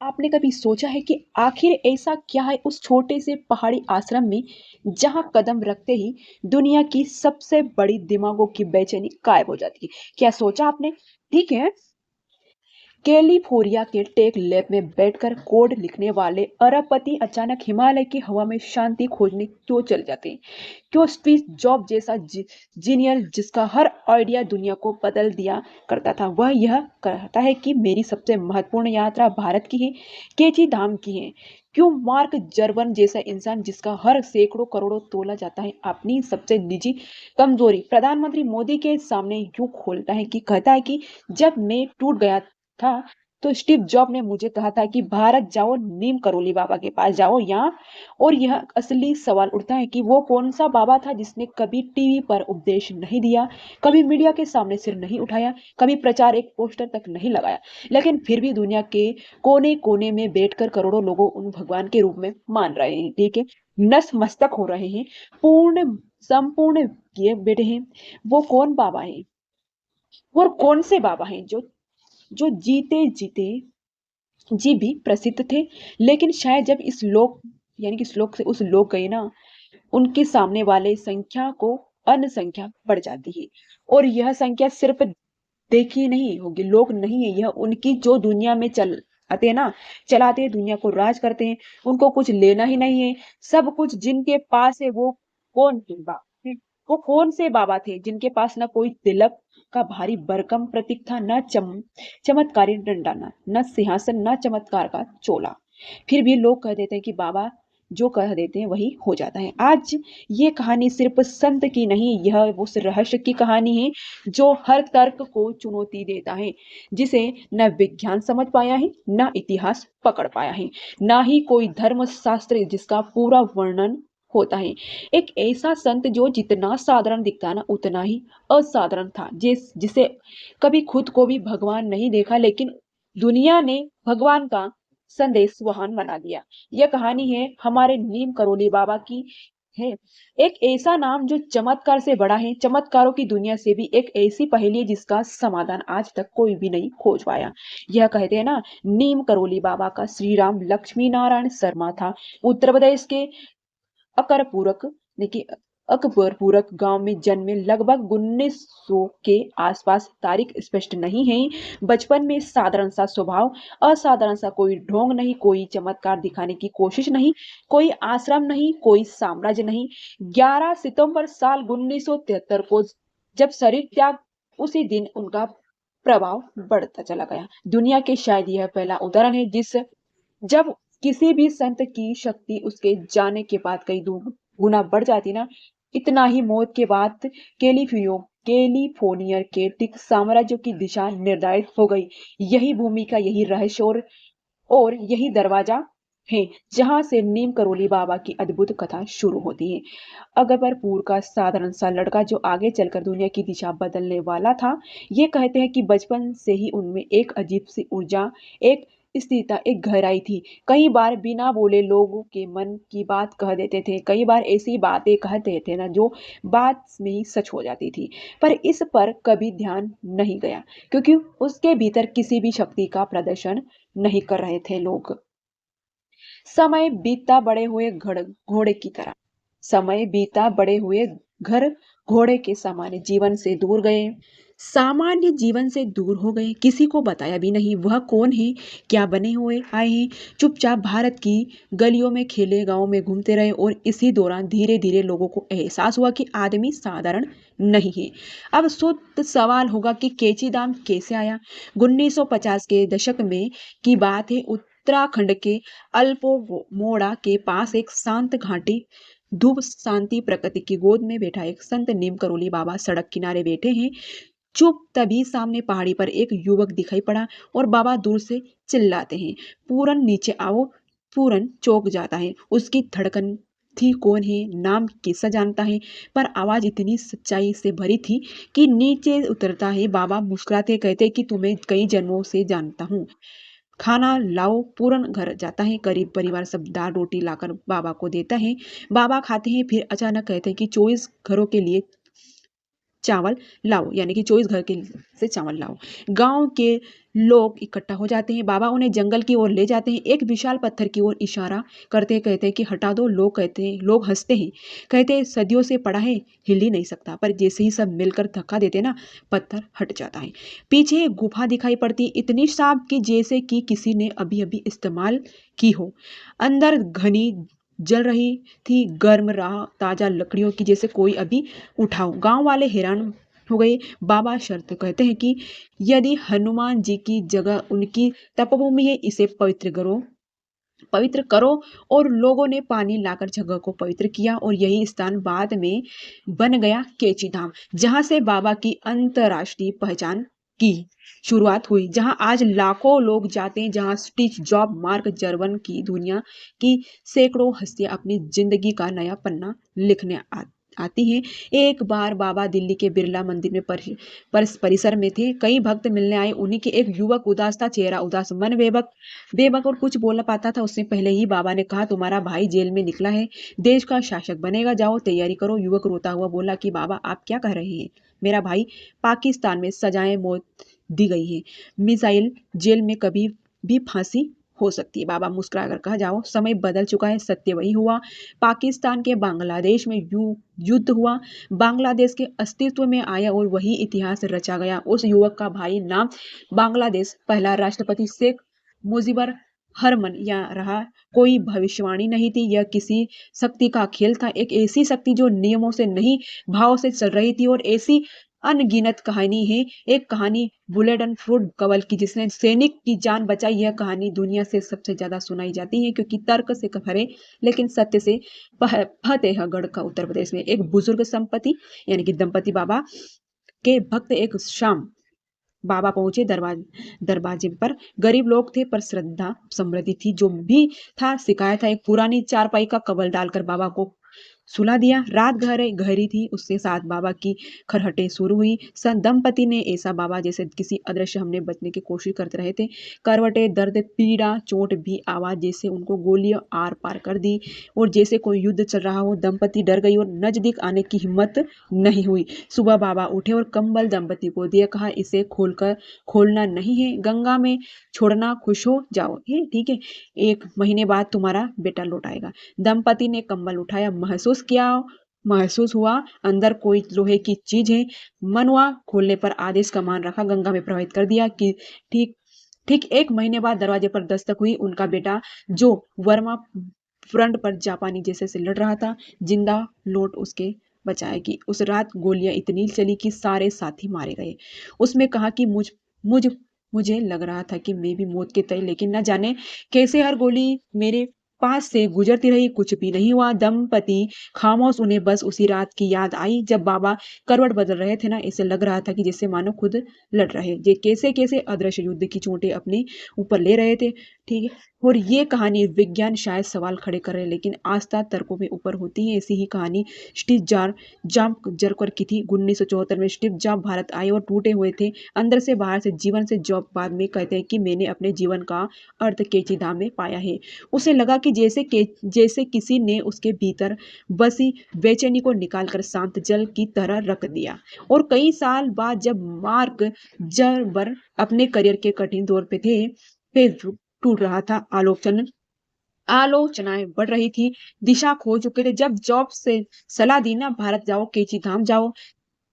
आपने कभी सोचा है कि आखिर ऐसा क्या है उस छोटे से पहाड़ी आश्रम में जहां कदम रखते ही दुनिया की सबसे बड़ी दिमागों की बेचैनी गायब हो जाती है? क्या सोचा आपने? ठीक है। कैलिफोर्निया के टेक लैब में बैठकर कोड लिखने वाले अरबपति अचानक हिमालय की हवा में शांति खोजने क्यों चल जाते हैं? क्यों स्टीव जॉब जैसा जीनियर जिसका हर आइडिया दुनिया को बदल दिया करता था, वह यह कहता है कि मेरी सबसे महत्वपूर्ण यात्रा भारत की है, केची धाम की है? क्यों मार्क जर्वन जैसा इंसान जिसका हर सैकड़ों करोड़ों तोला जाता है अपनी सबसे निजी कमजोरी प्रधानमंत्री मोदी के सामने यूं खोलता है कि कहता है कि जब मैं टूट गया था तो स्टीव जॉब ने मुझे कहा था कि भारत जाओ, नीम करोली बाबा के पास जाओ यहाँ। और यह असली सवाल उठता है कि वो कौन सा बाबा था जिसने कभी टीवी पर उपदेश नहीं दिया, कभी मीडिया के सामने सिर नहीं उठाया, कभी प्रचार एक पोस्टर तक नहीं लगाया, लेकिन फिर भी दुनिया के कोने कोने में बैठकर करोड़ों लोगं उन भगवान के रूप में मान रहे हैं। ठीक है, नस मस्तक हो रहे हैं, पूर्ण संपूर्ण किए बैठे हैं। वो कौन बाबा है? और कौन से बाबा हैं जो जो जीते जीते जी भी प्रसिद्ध थे, लेकिन शायद जब इस लोक यानी कि श्लोक से उस लोक गए ना, उनके सामने वाले संख्या को अन्य संख्या बढ़ जाती है। और यह संख्या सिर्फ देखी नहीं होगी, लोग नहीं है, यह उनकी जो दुनिया में चल आते हैं ना, चलाते हैं, दुनिया को राज करते हैं, उनको कुछ लेना ही नहीं है। सब कुछ जिनके पास है वो कौन थे वो कौन से बाबा थे जिनके पास ना कोई तिलक का भारी भरकम प्रतीक था, न चमत्कारी डंडा, न सिंहासन, न चमत्कार का चोला। फिर भी लोग कह देते हैं कि बाबा जो कह देते हैं वही हो जाता है। आज ये कहानी सिर्फ संत की नहीं, यह उस रहस्य की कहानी है जो हर तर्क को चुनौती देता है, जिसे न विज्ञान समझ पाया है, न इतिहास पकड़ पाया है, ना ही कोई धर्म शास्त्र जिसका पूरा वर्णन होता है। एक ऐसा संत जो जितना साधारण दिखता ना उतना ही असाधारण था, जिसे कभी खुद को भी भगवान नहीं देखा, लेकिन दुनिया ने भगवान का संदेश वहन बना दिया। यह कहानी है हमारे नीम करोली बाबा की है। एक ऐसा नाम जो चमत्कार से बड़ा है, चमत्कारों की दुनिया से भी एक ऐसी पहेली है जिसका समाधान आज तक कोई भी नहीं खोज पाया। यह कहते हैं ना, नीम करोली बाबा का श्री राम लक्ष्मी नारायण शर्मा था। उत्तर प्रदेश के अकरपूरक देखिए अकबरपुरक गांव में जन्मे, लगभग 1900 के आसपास, तारीख स्पष्ट नहीं है। बचपन में साधारण सा स्वभाव, असाधारण सा कोई ढोंग नहीं, कोई चमत्कार दिखाने की कोशिश नहीं, कोई आश्रम नहीं, कोई साम्राज्य नहीं। 11 सितंबर साल 1973 को जब शरीर त्याग, उसी दिन उनका प्रभाव बढ़ता चला गया। दुनिया के शायद यह पहला उदाहरण है जिस जब किसी भी संत की शक्ति उसके जाने के बाद कई गुना बढ़ जाती ना, इतना ही मौत के बाद कैलिफोर्निया के टिक साम्राज्य की दिशा निर्धारित हो गई। यही भूमिका, यही रहस्य और यही दरवाजा है जहां से नीम करोली बाबा की अद्भुत कथा शुरू होती है। अकबरपुर का साधारण सा लड़का जो आगे चलकर दुनिया की दिशा बदलने वाला था। ये कहते हैं कि बचपन से ही उनमें एक अजीब सी ऊर्जा, एक स्थिरता, एक गहराई थी। कई बार बिना बोले लोगों के मन की बात कह देते थे, कई बार ऐसी बातें कहते थे ना जो बात में ही सच हो जाती थी। पर इस पर कभी ध्यान नहीं गया, क्योंकि उसके भीतर किसी भी शक्ति का प्रदर्शन नहीं कर रहे थे लोग। समय बीतता बड़े हुए घोड़े की तरह, समय बीता बड़े हुए घर घोड़े के सामान्य जीवन से दूर गए, सामान्य जीवन से दूर हो गए। किसी को बताया भी नहीं वह कौन है, क्या बने हुए आए हैं। चुपचाप भारत की गलियों में खेले, गांव में घूमते रहे, और इसी दौरान धीरे धीरे लोगों को एहसास हुआ कि आदमी साधारण नहीं है। अब शुद्ध सवाल होगा कि केची दाम कैसे आया? 1950 के दशक में की बात है। उत्तराखंड के अल्मोड़ा के पास एक शांत घाटी, धूप शांति प्रकृति की गोद में बैठा एक संत नीम करोली बाबा सड़क किनारे बैठे हैं, चुप। तभी सामने पहाड़ी पर एक युवक दिखाई पड़ा और बाबा दूर से चिल्लाते हैं, पूरन नीचे आओ। पूरन चौंक जाता है, उसकी धड़कन थी कौन है, नाम कैसा जानता है, पर आवाज इतनी सच्चाई से भरी थी कि नीचे उतरता है। बाबा मुस्कुराते कहते कि तुम्हें कई जन्मों से जानता हूँ, खाना लाओ। पूरन घर जाता है, करीब परिवार सब दाल रोटी लाकर बाबा को देता है। बाबा खाते हैं, फिर अचानक कहते हैं कि 24 घरों के लिए चावल लाओ, यानी कि 24 घर के से चावल लाओ। गांव के लोग इकट्ठा हो जाते हैं। बाबा उन्हें जंगल की ओर ले जाते हैं। एक विशाल पत्थर की ओर इशारा करते हैं, कहते हैं कि हटा दो। लोग कहते हैं, लोग हंसते हैं, कहते हैं सदियों से पड़ा है, हिल ही नहीं सकता। पर जैसे ही सब मिलकर धक्का देते ना, पत्थर हट जाता है। पीछे एक गुफा दिखाई पड़ती, इतनी साफ कि जैसे कि किसी ने अभी अभी इस्तेमाल की हो। अंदर घनी जल रही थी, गर्म राह ताजा लकड़ियों की, जैसे कोई अभी उठाओ। गांव वाले हैरान हो गए। बाबा शर्त कहते हैं कि यदि हनुमान जी की जगह उनकी तपभूमि है, इसे पवित्र करो। और लोगों ने पानी लाकर जगह को पवित्र किया और यही स्थान बाद में बन गया केची धाम, जहां से बाबा की अंतर्राष्ट्रीय पहचान की शुरुआत हुई, जहां आज लाखों लोग जाते हैं, जहां स्टीव जॉब, मार्क जर्वन की दुनिया की सैकड़ों हस्तियां अपनी जिंदगी का नया पन्ना लिखने आती हैं। एक बार बाबा दिल्ली के बिरला मंदिर में परिसर में थे। कई भक्त मिलने आए। उन्हीं के एक युवक उदास था, चेहरा उदास, मन बेबक बेबक और कुछ बोल पाता था। उससे पहले ही बाबा ने कहा, तुम्हारा भाई जेल में निकला है, देश का शासक बनेगा, जाओ तैयारी करो। युवक रोता हुआ बोला कि बाबा आप क्या कह रहे हैं, मेरा भाई पाकिस्तान में सजाए मौत दी गई है, मिसाइल जेल में कभी भी फांसी हो सकती है। बाबा मुस्कुराकर कहा, जाओ समय बदल चुका है, सत्य वही हुआ। पाकिस्तान के बांग्लादेश में युद्ध हुआ, बांग्लादेश के अस्तित्व में आया और वही इतिहास रचा गया। उस युवक का भाई नाम बांग्लादेश पहला राष्ट्रपति शेख मुजिबर हरमन या रहा। कोई भविष्यवाणी नहीं थी, यह किसी शक्ति का खेल था, एक ऐसी शक्ति जो नियमों से नहीं भाव से चल रही थी। और ऐसी अनगिनत कहानी है। एक कहानी बुलेट एंड फ्रूट कवल की, जिसने सैनिक की जान बचाई। यह कहानी दुनिया से सबसे ज्यादा सुनाई जाती है, क्योंकि तर्क से भरे लेकिन सत्य से फतेहगढ़ का उत्तर प्रदेश में एक बुजुर्ग संपत्ति यानी कि दंपति बाबा के भक्त एक शाम बाबा पहुंचे दरवाजे पर। गरीब लोग थे पर श्रद्धा समृद्धि थी। जो भी था सिखाया था। एक पुरानी चारपाई का कवल डालकर बाबा को सुला दिया। रात गहरी थी, उसके साथ बाबा की खरहटें शुरू हुई। दंपति ने ऐसा बाबा जैसे किसी अदृश्य हमने बचने की कोशिश करते रहे थे। करवटे, दर्द, पीड़ा, चोट भी आवाज जैसे उनको गोलियां आर पार कर दी, और जैसे कोई युद्ध चल रहा हो। दंपति डर गई और नजदीक आने की हिम्मत नहीं हुई। सुबह बाबा उठे और कंबल दंपति को दिया, कहा इसे खोलना नहीं है, गंगा में छोड़ना, खुश हो जाओ। ये ठीक है, 1 महीने बाद तुम्हारा बेटा लौट आएगा। दंपति ने कंबल उठाया, महसूस हुआ अंदर कोई लोहे की चीज है। मनुआ खोलने पर आदेश का मान रखा, गंगा में प्रवाहित कर दिया। कि ठीक ठीक 1 महीने बाद दरवाजे पर दस्तक हुई। उनका बेटा जो वर्मा फ्रंट पर जापानी जैसे से लड़ रहा था, जिंदा लौट उसके बचाया। कि उस रात गोलियां इतनी चली कि सारे साथी मारे गए। उसमें कहा कि मुझ मुझे लग रहा था कि मैं भी मौत के तय, लेकिन न जाने कैसे हर गोली मेरे पास से गुजरती रही, कुछ भी नहीं हुआ। दंपति खामोश, उन्हें बस उसी रात की याद आई जब बाबा करवट बदल रहे थे ना। ऐसे लग रहा था कि जैसे मानो खुद लड़ रहे, जे कैसे कैसे अदृश्य युद्ध की चोटें अपने ऊपर ले रहे थे। ठीक है, और ये कहानी विज्ञान शायद सवाल खड़े कर रहे, लेकिन आस्था तर्कों में ऊपर होती है। ऐसी ही कहानी स्टीव जॉब की थी। 1974 में स्टीव जॉब भारत आए और टूटे हुए थे अंदर से बाहर से। जीवन से जॉब बाद में कहते हैं कि मैंने अपने जीवन का अर्थ केची धाम में पाया है। उसे लगा कि जैसे किसी ने उसके भीतर बसी बेचैनी को निकालकर शांत जल की तरह रख दिया। और कई साल बाद जब मार्क जर्बर अपने करियर के कठिन दौर पे थे, फेसबुक टूट रहा था, आलोचनाएं बढ़ रही थी, दिशा खो चुके थे, जब जॉब से सलाह दी ना, भारत जाओ, केची धाम जाओ,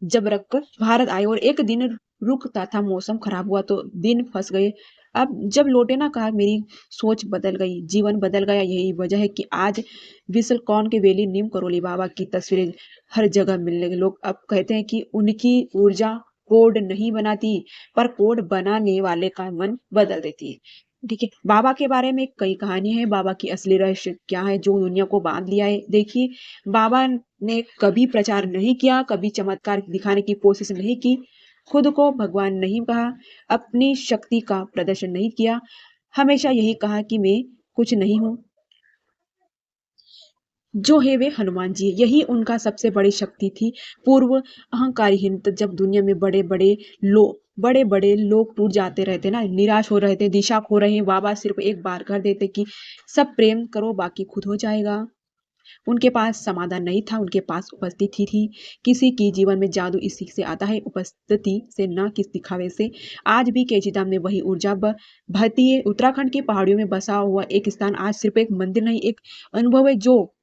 जब रख भारत आए और एक दिन रुकता था, मौसम खराब हुआ तो दिन फंस गए। अब जब लौटे ना, कहा मेरी सोच बदल गई, जीवन बदल गया। यही वजह है कि आज विसल कौन के वेली नीम करोली बाबा की तस्वीरें हर जगह मिलने के लोग अब कहते हैं कि उनकी ऊर्जा कोड नहीं बनाती, पर कोड बनाने वाले का मन बदल देती है। ठीक है, बाबा के बारे में कई कहानी है। बाबा की असली रहस्य क्या है जो दुनिया को बांध लिया है? देखिए, बाबा ने कभी प्रचार नहीं किया, कभी चमत्कार दिखाने की कोशिश नहीं की, खुद को भगवान नहीं कहा, अपनी शक्ति का प्रदर्शन नहीं किया। हमेशा यही कहा कि मैं कुछ नहीं हूं, जो है वे हनुमान जी। यही उनका सबसे बड़ी शक्ति थी। पूर्व अहंकारहीन, जब दुनिया में बड़े बड़े लोग टूट जाते रहते ना, निराश हो रहे थे, दिशा खो रहे हैं, बाबा सिर्फ एक बार कर देते कि सब प्रेम करो, बाकी खुद हो जाएगा। उनके पास समाधान नहीं था, उनके पास उपस्थिति थी। किसी की जीवन में जादू इसी से आता है, उपस्थिति से, ना किस दिखावे से। आज भी कैचीधाम में वही ऊर्जा बहती है। उत्तराखंड की पहाड़ियों में बसा हुआ एक स्थान आज सिर्फ एक मंदिर नहीं, एक अनुभव है। जो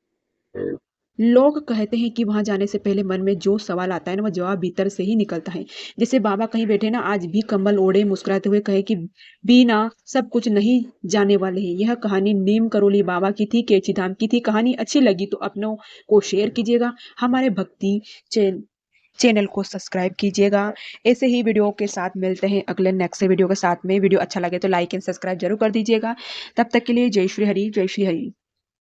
लोग कहते हैं कि वहां जाने से पहले मन में जो सवाल आता है ना, वो जवाब भीतर से ही निकलता है। जैसे बाबा कहीं बैठे ना, आज भी कंबल ओढ़े मुस्कुराते हुए कहे कि बीना सब कुछ नहीं जाने वाले हैं। यह कहानी नीम करोली बाबा की थी, कैचीधाम की थी। कहानी अच्छी लगी तो अपनों को शेयर कीजिएगा, हमारे भक्ति चैनल को सब्सक्राइब कीजिएगा। ऐसे ही वीडियो के साथ मिलते हैं अगले नेक्स्ट वीडियो के साथ में। वीडियो अच्छा लगे तो लाइक एंड सब्सक्राइब जरूर कर दीजिएगा। तब तक के लिए जय श्री हरि, जय श्री हरि।